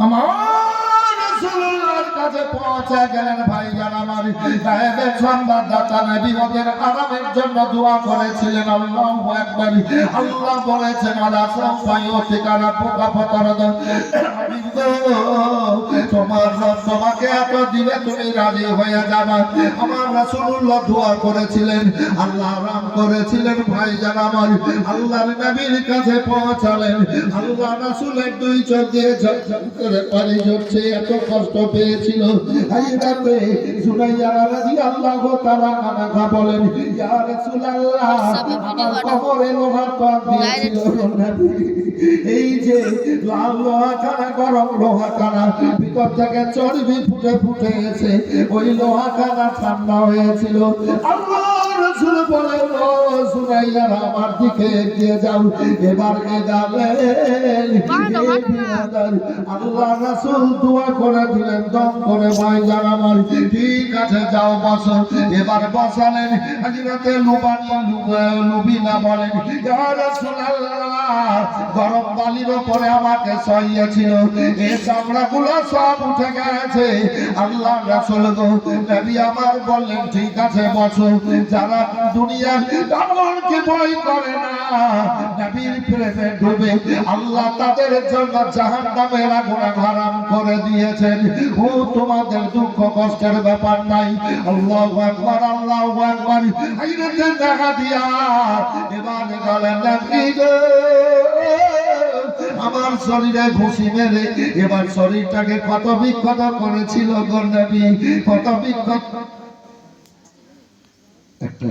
আমার রাসূলুল্লাহর কাছে পৌঁছে গেলেন। ভাইজান আমার, গায়েবের সংবাদদাতা নবী ওদের আরামের জন্য দোয়া করেছিলেন। আল্লাহু আকবার। আল্লাহ বলেছেন, আলা সাওফা ইউতিকা রাব্বুকা ফাতারদা। তোমার রব তোমাকে এত দিলে তুমি রাজি হয়ে যাবে। আমার রাসূলুল্লাহ দোয়া করেছিলেন, আল্লাহ আরাম করেছিলেন। ভাইজান আমার, আল্লাহর নবীর কাছে পৌঁছালেন। আল্লাহ রাসূলের দুই চোখ দিয়ে ঝরঝর করে পানি ঝরছে, এত কষ্ট পেয়েছিল। হাজরাতে সুমাইয়া রাদিয়াল্লাহু তাআলা আনহা বলেন, ইয়া রাসূলুল্লাহ, আমার কবরে লোহার পাত দিয়েছিল নবী। এই যে লাল লোহা খানা, গরম লোহা খানা, ভিতর থেকে চর্বি ফুটে ফুটে এসে ওই লোহা খানা ঠান্ডা হয়েছিল। আল্লাহ রাসূল বলেন, ও সুমাইয়া, আমার দিকে এগিয়ে যাও। এবার এগালেন। আল্লাহ রাসূল দোয়া করে দিলেন দম করে। ভাইজান আমার, ঠিক আছে যাও বসো। এবার বসালেন। হযরতে লুবিনা বলেন, ইয়া রাসূলুল্লাহ, গরম বালির উপরে আমাকে শোইয়েছিল, এই চামড়াগুলো সব উঠে গেছে। আল্লাহ রাসূল নবী আমার বললেন, ঠিক আছে বসো। যারা দুনিয়ার আমলকে ভয় করে না, নবীর প্রেমে ডুবে, আল্লাহ তাদের জন্য জাহান্নামের আগুন হারাম করে দিয়েছেন। ও তোমাদের দুঃখ কষ্টের ব্যাপার নাই। আল্লাহু আকবার, আল্লাহু আকবার। আইনাতে দেখা দিয়া এবার গেলেন নবী গো, আমার শরীরে ঘুষি মেরে এবার শরীরটাকে ক্ষত বিক্ষত করেছিল গো নবী, ক্ষত বিক্ষত